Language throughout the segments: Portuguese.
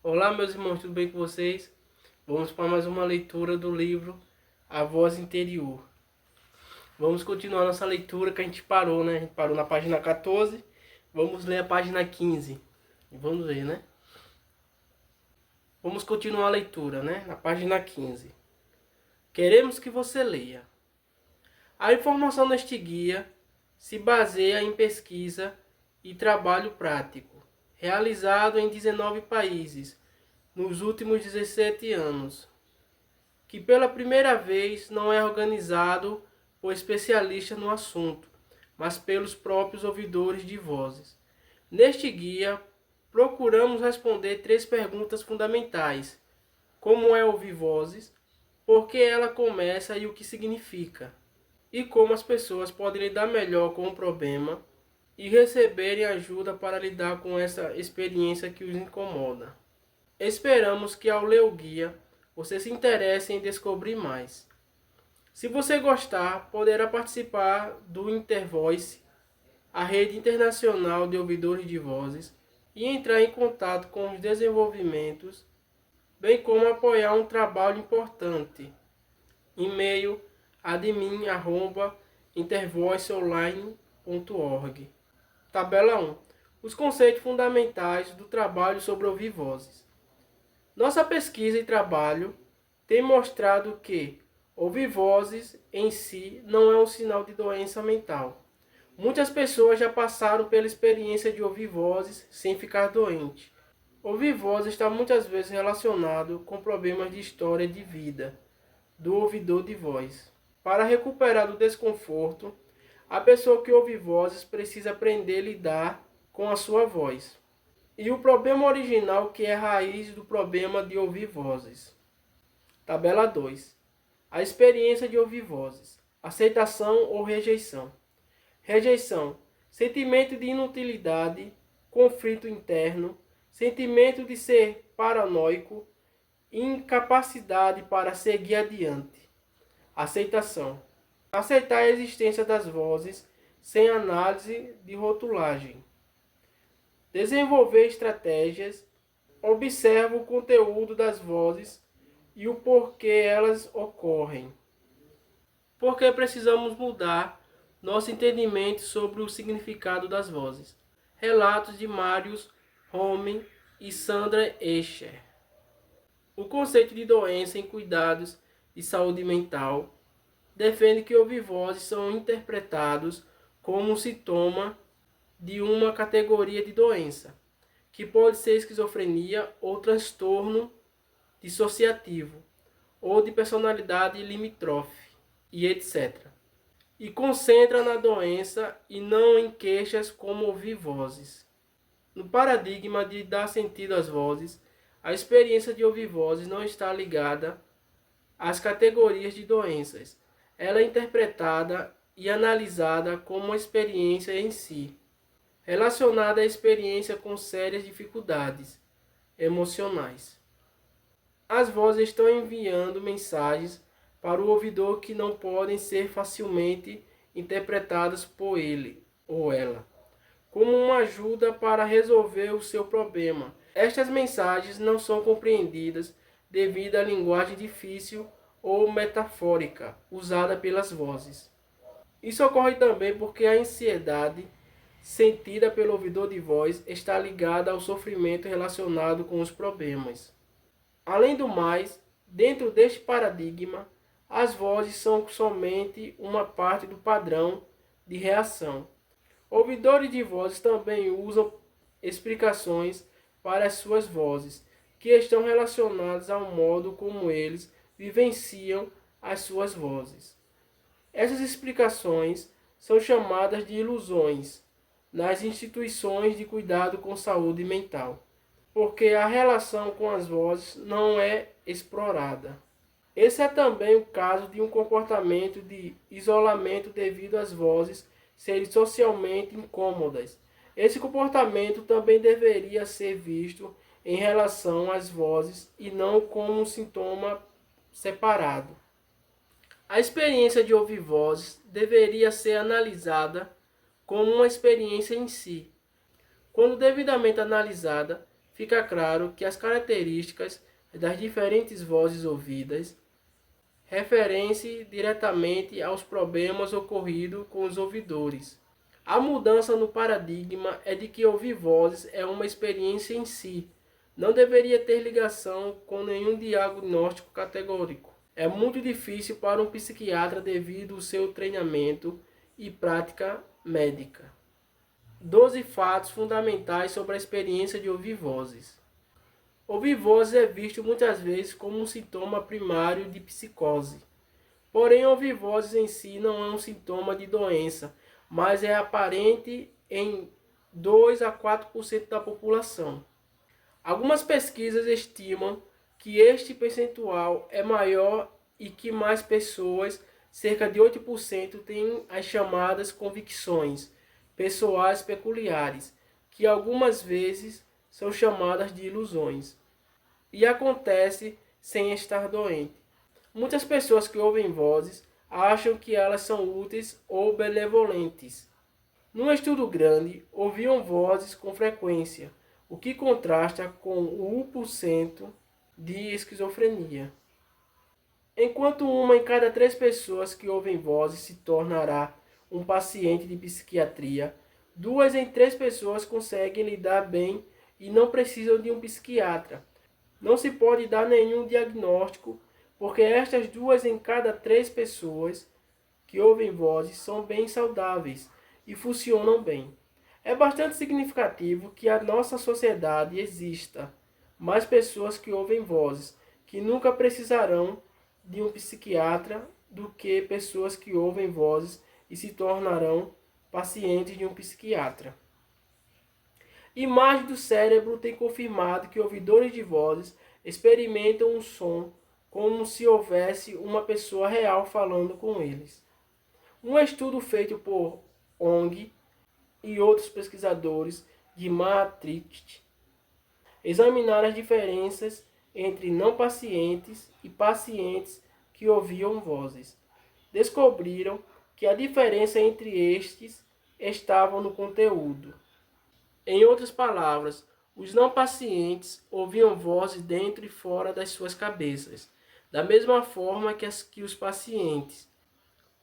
Olá, meus irmãos, tudo bem com vocês? Vamos para mais uma leitura do livro A Voz Interior. Vamos continuar nossa leitura que a gente parou, né? A gente parou na página 14. Vamos ler a página 15. Vamos ver, né? Vamos continuar a leitura, né? Na página 15. Queremos que você leia. A informação neste guia se baseia em pesquisa e trabalho prático, realizado em 19 países nos últimos 17 anos, que pela primeira vez não é organizado por especialistas no assunto, mas pelos próprios ouvidores de vozes. Neste guia, procuramos responder 3 perguntas fundamentais: como é ouvir vozes, por que ela começa e o que significa, e como as pessoas podem lidar melhor com o problema e receberem ajuda para lidar com essa experiência que os incomoda. Esperamos que ao ler o guia, você se interesse em descobrir mais. Se você gostar, poderá participar do Intervoice, a rede internacional de ouvidores de vozes, e entrar em contato com os desenvolvimentos, bem como apoiar um trabalho importante. E-mail admin@intervoiceonline.org. Tabela 1. Os conceitos fundamentais do trabalho sobre ouvir vozes. Nossa pesquisa e trabalho tem mostrado que ouvir vozes em si não é um sinal de doença mental. Muitas pessoas já passaram pela experiência de ouvir vozes sem ficar doente. Ouvir vozes está muitas vezes relacionado com problemas de história de vida do ouvidor de voz. Para recuperar do desconforto, a pessoa que ouve vozes precisa aprender a lidar com a sua voz e o problema original que é a raiz do problema de ouvir vozes. Tabela 2. A experiência de ouvir vozes. Aceitação ou rejeição. Rejeição. Sentimento de inutilidade, conflito interno, sentimento de ser paranoico, incapacidade para seguir adiante. Aceitação. Aceitar a existência das vozes sem análise de rotulagem. Desenvolver estratégias, observa o conteúdo das vozes e o porquê elas ocorrem. Porque precisamos mudar nosso entendimento sobre o significado das vozes. Relatos de Marius Home e Sandra Escher. O conceito de doença em cuidados de saúde mental defende que ouvir vozes são interpretados como um sintoma de uma categoria de doença, que pode ser esquizofrenia ou transtorno dissociativo, ou de personalidade limítrofe, e etc. E concentra na doença e não em queixas como ouvir vozes. No paradigma de dar sentido às vozes, a experiência de ouvir vozes não está ligada às categorias de doenças. Ela é interpretada e analisada como uma experiência em si, relacionada à experiência com sérias dificuldades emocionais. As vozes estão enviando mensagens para o ouvidor que não podem ser facilmente interpretadas por ele ou ela, como uma ajuda para resolver o seu problema. Estas mensagens não são compreendidas devido à linguagem difícil ou metafórica usada pelas vozes. Isso ocorre também porque a ansiedade sentida pelo ouvidor de voz está ligada ao sofrimento relacionado com os problemas. Além do mais, dentro deste paradigma, as vozes são somente uma parte do padrão de reação. Ouvidores de vozes também usam explicações para as suas vozes, que estão relacionadas ao modo como eles vivenciam as suas vozes. Essas explicações são chamadas de ilusões nas instituições de cuidado com saúde mental, porque a relação com as vozes não é explorada. Esse é também o caso de um comportamento de isolamento devido às vozes serem socialmente incômodas. Esse comportamento também deveria ser visto em relação às vozes e não como um sintoma separado. A experiência de ouvir vozes deveria ser analisada como uma experiência em si. Quando devidamente analisada, fica claro que as características das diferentes vozes ouvidas referem-se diretamente aos problemas ocorridos com os ouvidores. A mudança no paradigma é de que ouvir vozes é uma experiência em si, não deveria ter ligação com nenhum diagnóstico categórico. É muito difícil para um psiquiatra devido ao seu treinamento e prática médica. 12 fatos fundamentais sobre a experiência de ouvir vozes. Ouvir vozes é visto muitas vezes como um sintoma primário de psicose. Porém, ouvir vozes em si não é um sintoma de doença, mas é aparente em 2 a 4% da população. Algumas pesquisas estimam que este percentual é maior e que mais pessoas, cerca de 8%, têm as chamadas convicções pessoais peculiares, que algumas vezes são chamadas de ilusões, e acontece sem estar doente. Muitas pessoas que ouvem vozes acham que elas são úteis ou benevolentes. Num estudo grande, ouviam vozes com frequência, o que contrasta com o 1% de esquizofrenia. Enquanto uma em cada 3 pessoas que ouvem vozes se tornará um paciente de psiquiatria, 2 em 3 pessoas conseguem lidar bem e não precisam de um psiquiatra. Não se pode dar nenhum diagnóstico, porque estas 2 em cada 3 pessoas que ouvem vozes são bem saudáveis e funcionam bem. É bastante significativo que a nossa sociedade exista mais pessoas que ouvem vozes, que nunca precisarão de um psiquiatra, do que pessoas que ouvem vozes e se tornarão pacientes de um psiquiatra. Imagens do cérebro têm confirmado que ouvidores de vozes experimentam um som como se houvesse uma pessoa real falando com eles. Um estudo feito por Ong e outros pesquisadores de Maastricht examinaram as diferenças entre não pacientes e pacientes que ouviam vozes. Descobriram que a diferença entre estes estava no conteúdo. Em outras palavras, os não pacientes ouviam vozes dentro e fora das suas cabeças, da mesma forma que os pacientes.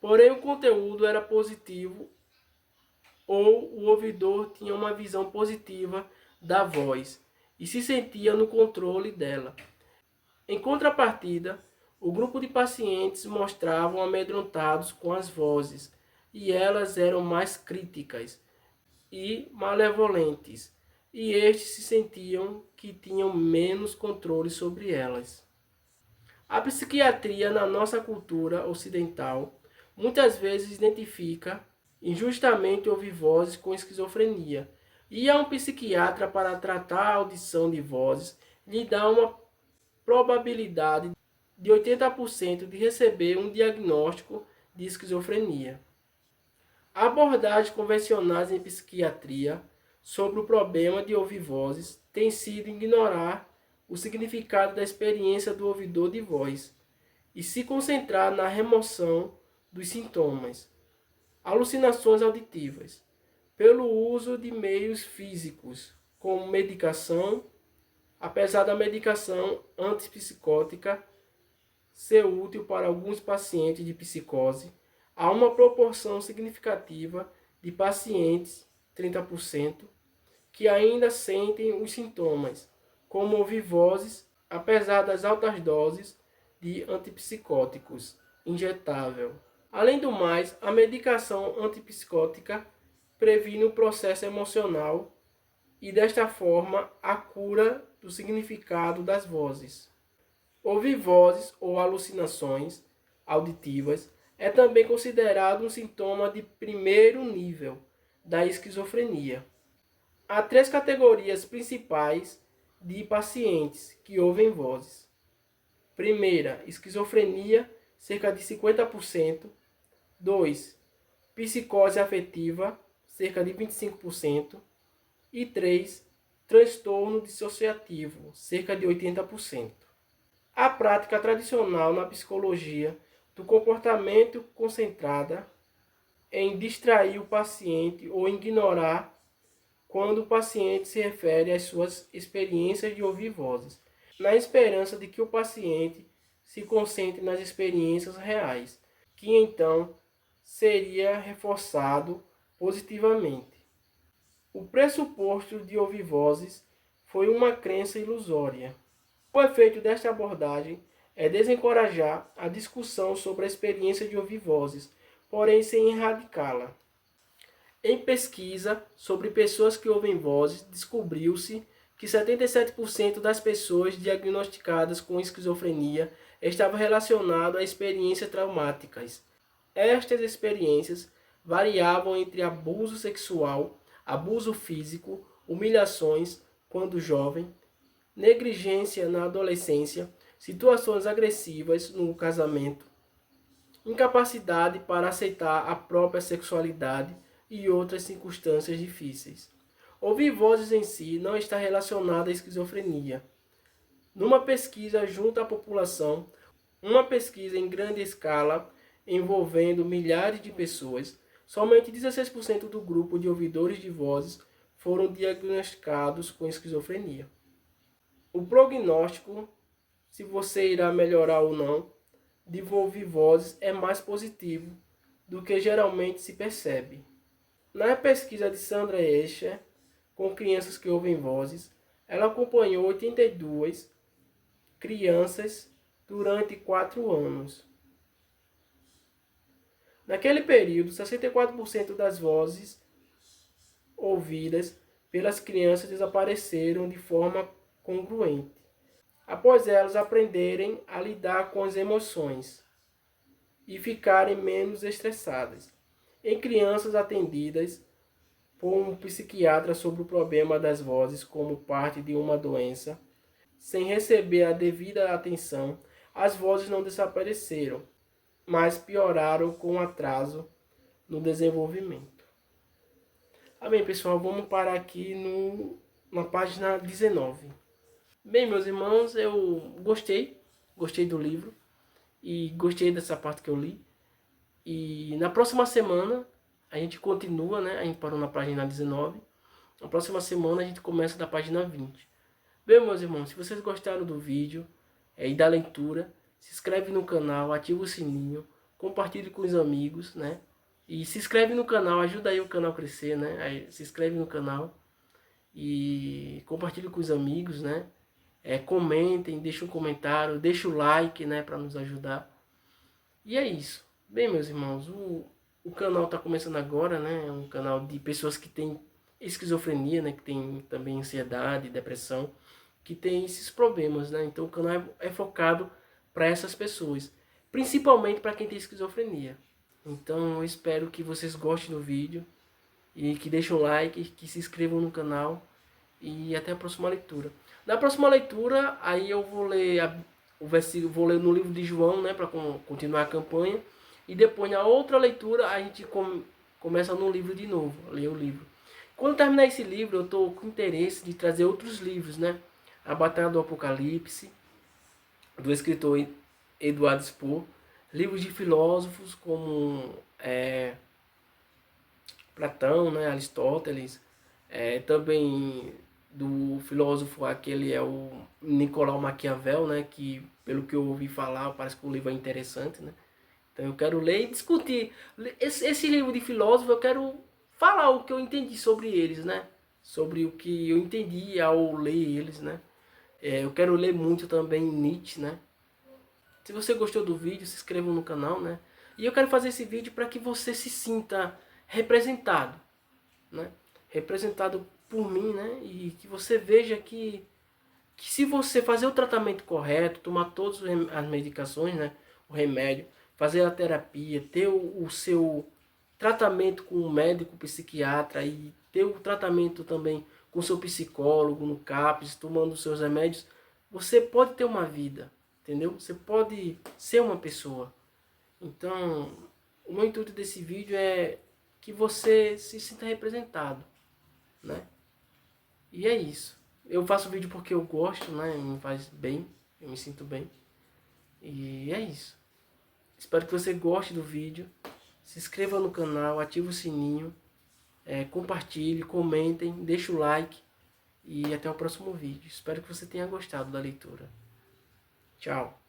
Porém, o conteúdo era positivo ou o ouvidor tinha uma visão positiva da voz e se sentia no controle dela. Em contrapartida, o grupo de pacientes mostravam amedrontados com as vozes e elas eram mais críticas e malevolentes, e estes se sentiam que tinham menos controle sobre elas. A psiquiatria na nossa cultura ocidental muitas vezes identifica injustamente ouvir vozes com esquizofrenia, e a um psiquiatra para tratar a audição de vozes lhe dá uma probabilidade de 80% de receber um diagnóstico de esquizofrenia. Abordagens convencionais em psiquiatria sobre o problema de ouvir vozes têm sido ignorar o significado da experiência do ouvidor de voz e se concentrar na remoção dos sintomas. Alucinações auditivas, pelo uso de meios físicos, como medicação, apesar da medicação antipsicótica ser útil para alguns pacientes de psicose, há uma proporção significativa de pacientes, 30%, que ainda sentem os sintomas, como ouvir vozes, apesar das altas doses de antipsicóticos injetável. Além do mais, a medicação antipsicótica previne o processo emocional e, desta forma, a cura do significado das vozes. Ouvir vozes ou alucinações auditivas é também considerado um sintoma de primeiro nível da esquizofrenia. Há 3 categorias principais de pacientes que ouvem vozes. Primeira, esquizofrenia, cerca de 50%. 2. Psicose afetiva, cerca de 25%. E 3. Transtorno dissociativo, cerca de 80%. A prática tradicional na psicologia do comportamento concentrada em distrair o paciente ou ignorar quando o paciente se refere às suas experiências de ouvir vozes, na esperança de que o paciente se concentre nas experiências reais, que então seria reforçado positivamente. O pressuposto de ouvir vozes foi uma crença ilusória. O efeito desta abordagem é desencorajar a discussão sobre a experiência de ouvir vozes, porém sem erradicá-la. Em pesquisa sobre pessoas que ouvem vozes, descobriu-se que 77% das pessoas diagnosticadas com esquizofrenia estavam relacionadas a experiências traumáticas. Estas experiências variavam entre abuso sexual, abuso físico, humilhações quando jovem, negligência na adolescência, situações agressivas no casamento, incapacidade para aceitar a própria sexualidade e outras circunstâncias difíceis. Ouvir vozes em si não está relacionado à esquizofrenia. Numa pesquisa junto à população, uma pesquisa em grande escala envolvendo milhares de pessoas, somente 16% do grupo de ouvidores de vozes foram diagnosticados com esquizofrenia. O prognóstico, se você irá melhorar ou não, de ouvir vozes é mais positivo do que geralmente se percebe. Na pesquisa de Sandra Escher, com crianças que ouvem vozes, ela acompanhou 82 crianças durante 4 anos. Naquele período, 64% das vozes ouvidas pelas crianças desapareceram de forma congruente, após elas aprenderem a lidar com as emoções e ficarem menos estressadas. Em crianças atendidas por um psiquiatra sobre o problema das vozes como parte de uma doença, sem receber a devida atenção, as vozes não desapareceram, mas pioraram com atraso no desenvolvimento. Bem, pessoal, vamos parar aqui na página 19. Bem, meus irmãos, eu gostei do livro e gostei dessa parte que eu li. E na próxima semana a gente continua, né? A gente parou na página 19. Na próxima semana a gente começa da página 20. Bem, meus irmãos, se vocês gostaram do vídeo e da leitura, se inscreve no canal, ativa o sininho, compartilhe com os amigos, né? E se inscreve no canal, ajuda aí o canal a crescer, né? Aí, se inscreve no canal e compartilhe com os amigos, né? Comentem, deixem um comentário, deixem o like, né? Para nos ajudar. E é isso. Bem, meus irmãos, o canal está começando agora, né? É um canal de pessoas que têm esquizofrenia, né? Que tem também ansiedade, depressão, que tem esses problemas, né? Então o canal é focado para essas pessoas, principalmente para quem tem esquizofrenia. Então eu espero que vocês gostem do vídeo e que deixem um like, que se inscrevam no canal e até a próxima leitura. Na próxima leitura, aí eu vou ler o versículo, vou ler no livro de João, né, para continuar a campanha. E depois na outra leitura a gente começa no livro de novo, ler o livro. Quando terminar esse livro, eu estou com interesse de trazer outros livros, né? A Batalha do Apocalipse, do escritor Edward Spohr, livros de filósofos como Platão, né, Aristóteles, também do filósofo aquele é o Nicolau Maquiavel, né, que pelo que eu ouvi falar parece que o livro é interessante, né? Então eu quero ler e discutir esse livro de filósofo, eu quero falar o que eu entendi sobre eles, né? Sobre o que eu entendi ao ler eles, né? Eu quero ler muito também Nietzsche, né? Se você gostou do vídeo, se inscreva no canal, né? E eu quero fazer esse vídeo para que você se sinta representado, né? Representado por mim, né? E que você veja que se você fazer o tratamento correto, tomar todas as medicações, né? O remédio, fazer a terapia, ter o seu tratamento com o médico, psiquiatra e ter o tratamento também com o seu psicólogo, no CAPS, tomando os seus remédios, você pode ter uma vida, entendeu? Você pode ser uma pessoa. Então, o meu intuito desse vídeo é que você se sinta representado, né? E é isso. Eu faço vídeo porque eu gosto, né? Me faz bem, eu me sinto bem. E é isso. Espero que você goste do vídeo. Se inscreva no canal, ative o sininho. compartilhe, comentem, deixe o like e até o próximo vídeo. Espero que você tenha gostado da leitura. Tchau.